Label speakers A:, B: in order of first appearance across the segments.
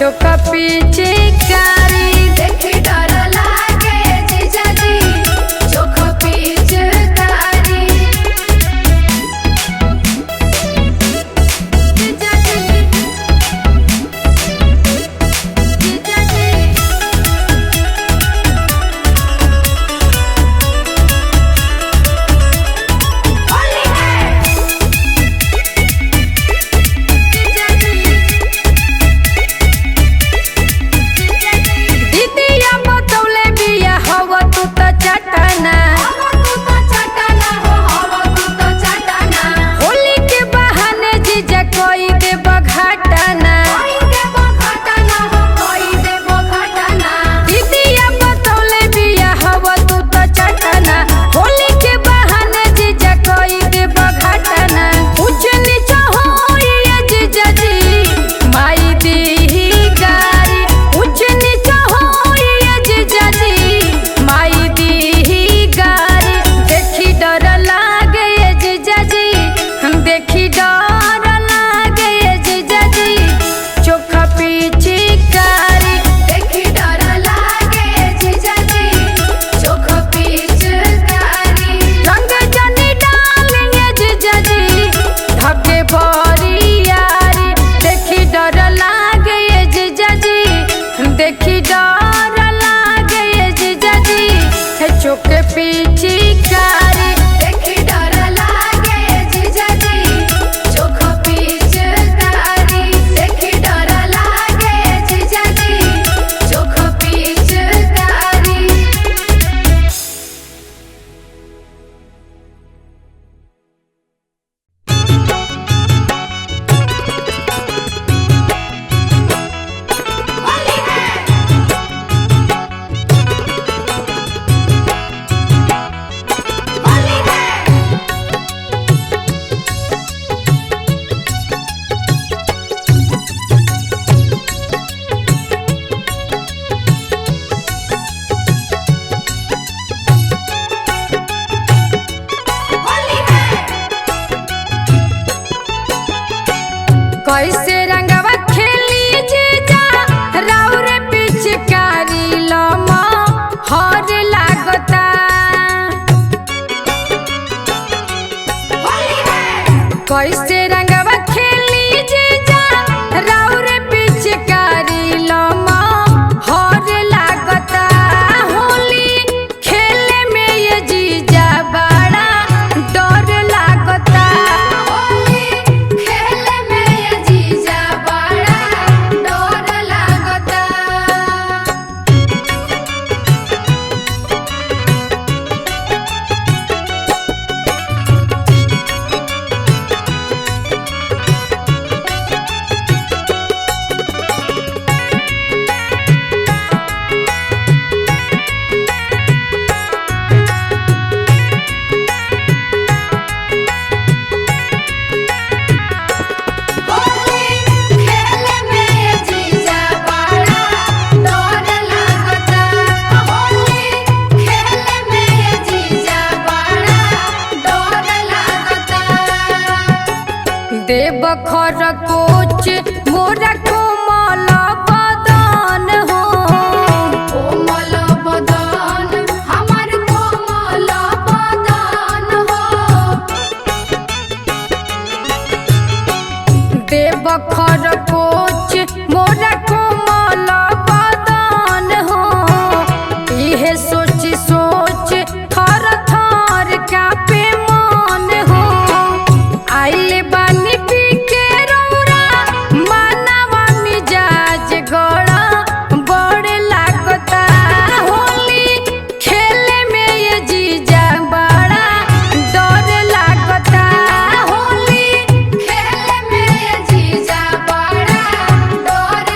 A: चोका पीछे कारी
B: देखी डर लागे जीजाजी चोखो पिचकारी जीजाजी जीजाजी होली है जीजाजी
A: दीदिया बतौले बिया हवा तू त चटना
B: हवा तू तो चटना हो हवा तू तो चटना
A: होली के बहाने जीजा कोई दे बघाटना
B: कोई देबो घटना हो कोई देबो घटना
A: दीदिया बतौले बिया हवा तू त चटना होली के बहाने जीजा कोई दे बघाटना ऊंच नीच होई ये जीजा जी माई दी गारी ऊंच नीच होई ये जीजा जी माई दी गारी देखी डर लागे ये जीजा जी हम देखी डर लागे ये जीजा जी चोखा पीछे कारी
B: देखी डर लागे जीजाजी चोखो पिचकारी
A: रंग जनी डालेंगे जीजा जी धके भरी यारी देखी डर लागे ये जीजा जी देखी डर लागे ये जीजा जी चोखे पीछे कारी
B: देखी डर लागे जीजाजी चोखो पिचकारी देखी डर लागे जीजाजी चोखो पिचकारी होली है होली है होली है
A: कैसे रंगवा खेली जीजा राउर पिचकारी लमा हर लागता
B: होली है
A: कैसे रंगवा खेली जीजा राउर पिचकारी लमा हर लागता होली खेले में ये जीजा बड़ा डर लागता
B: होली खेले में ये जीजा बड़ा डर लागता होली खेले में ये जीजा बड़ा डर लागता होली खेले में ये जीजा बड़ा डर लागता
A: देव खर कोच मोरा कोमल बदन हो
B: कोमल बदन हमार कोमल बदन हो
A: देव खर कोच मोरा कोमल बदन हो इहे सोच सोच थर थर कापे मन हो आइले बानी पी के रौरा मानवा मिजाज गड़ा बड़ लागता होली खेले में ये जीजा बड़ा डर लागता होली
B: खेले में ये जीजा बड़ा डर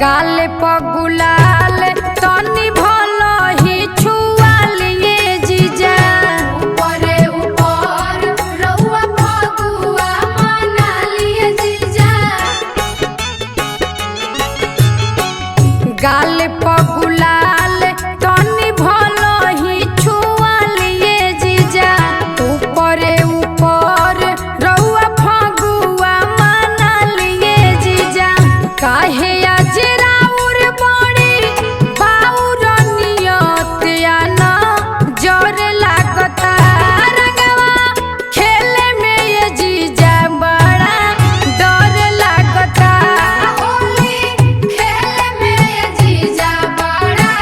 A: गाल पगुलाल तनी भलो ही छुआलिए जीजा
B: ऊपरे ऊपर रउआ फगुआ मना लिए जीजा
A: गाल पगुलाल तनी भलो ही छुआलिए जीजा ऊपरे ऊपर रउआ फगुआ मना लिए जीजा काहे आज राउर बड़ी बाउर नियत आना जोर लागता रंगवा खेले में ये जीजा बड़ा डर लागता
B: होली खेले में ये जीजा बड़ा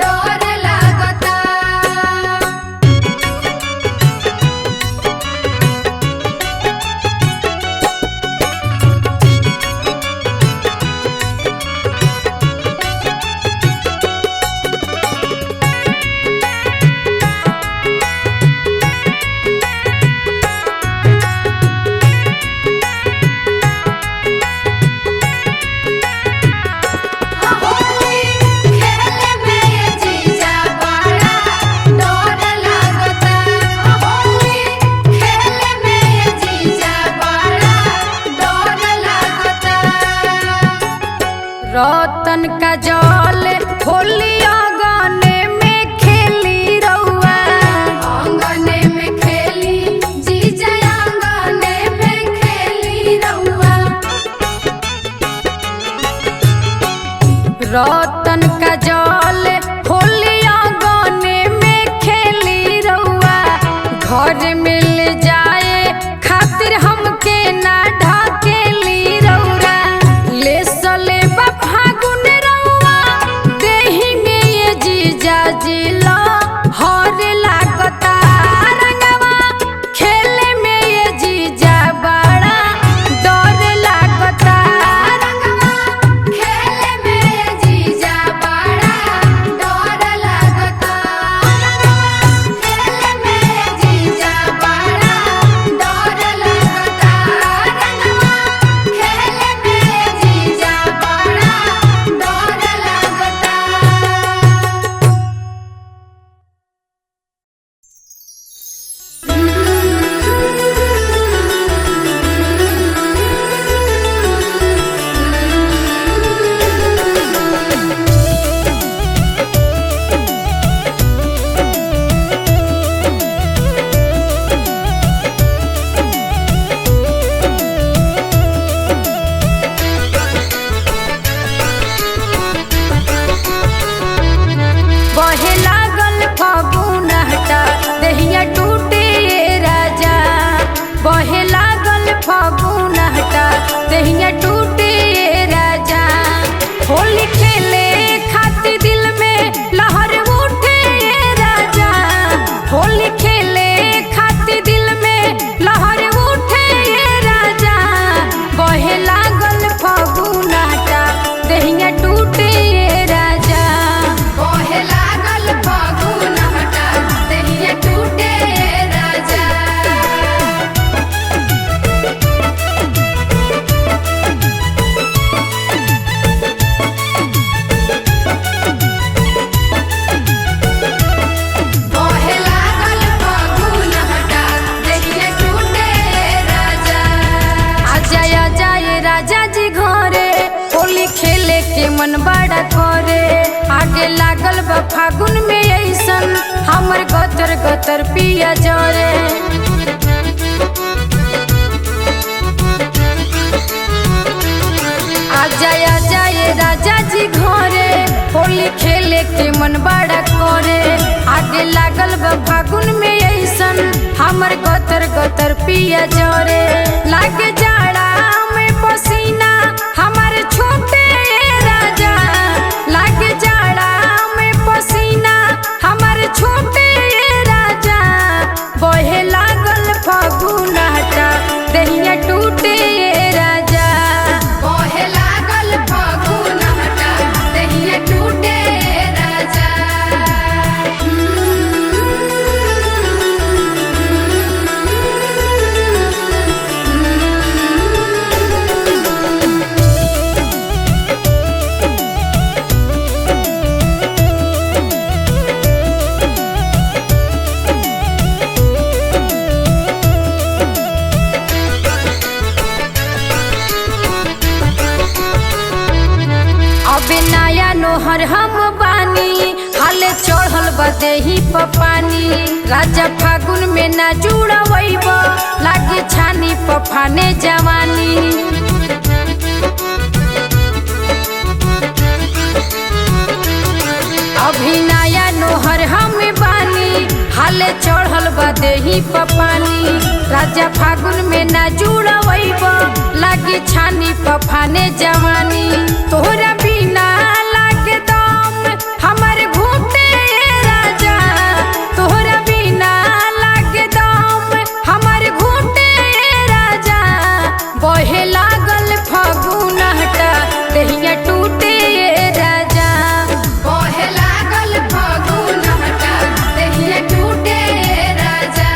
B: डर लागता होली खेले में ये जीजा बड़ा डर लागता होली खेले में ये जीजा बड़ा डर लागता
A: रतन का जल होली अगने में खेली रउआ
B: आंगने में खेली जीजा आंगने में खेली रउआ
A: रतन का जल होली अगने में खेली रउआ घर मिल जाए खातिर हमके ना ढकेली रउरा ले सले बा फागुन रउआ देहि में ये जीजा जिला हर लागता रंगवा खेले में ये जीजा बड़ा डर लागता
B: रंगवा खेले में ये जीजा बड़ा डर लागता रंगवा खेले में ये जीजा बड़ा डर लागता रंगवा खेले में ये जीजा बड़ा डर लागता
A: बहे लागल फागुन हटा दहिया टूटे ये राजा बहे लागल फागुन हटा दहिया टूटे ये राजा होली खेले खातिर दिल में लहर उठे ये राजा होली खेले खातिर दिल में लहर उठे ये राजा बहे लागल फागुन हटा दहिया टूटे ये राजा
B: बहे लागल फागुन हटा दहिया टूटे राजा बहे लागल फागुन हटा दहिया टूटे राजा
A: आजा आजा ये राजा जी घरे होली खेले के मन बड़ा करे आगे लागल बा फागुन में ऐसन हमर गतर गतर पिया जरे आजा आजा ये राजा जी घरे होली खेले के मन बड़ा करे आगे लागल बा फागुन में ऐसन हमर गतर गतर पिया जरे लागे जाड़ा में पसीना हमर छूटे राजा लागे जाड़ा में पसीना हमर छूटे राजा बहे लागल फागुन हटा दहिया टूटे राजा
B: बहे लागल फागुन हटा दहिया टूटे राजा
A: नोहर हम बानी हाले चढ़ल बदेही पानी राजा फागुन में ना जुड़वैब लागे छानी पफाने जवानी अभी नया नोहर हम बानी हाले चढ़ल बदेही पानी राजा फागुन में ना जुड़वैब लागे छानी पफाने जवानी तोहरा बिना लागे दम हमर घूटे राजा तोहरा बिना लागे दम हमर घूटे राजा बहे लागल फागुन हटा देहिया टूटे राजा
B: बहे लागल फागुन हटा देहिया टूटे राजा।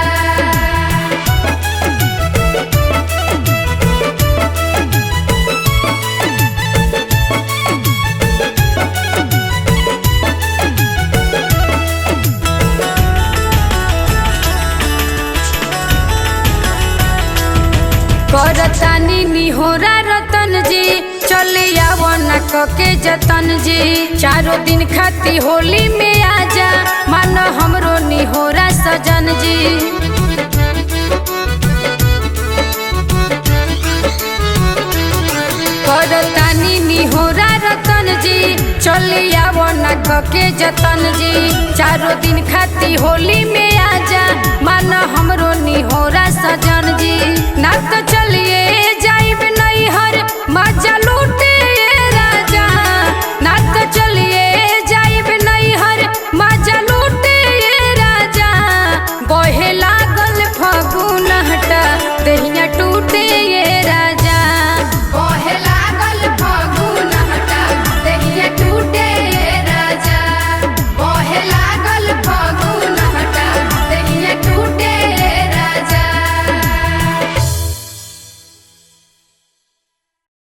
A: करतानी निहोरा रतन जी चले आवो न के जतन जी चारों दिन खाती होली में आजा मान हमरो निहोरा सजन जी करतानी निहोरा रतन जी चले आवो न के जतन जी चारों दिन खाती होली में आजा मान हमरो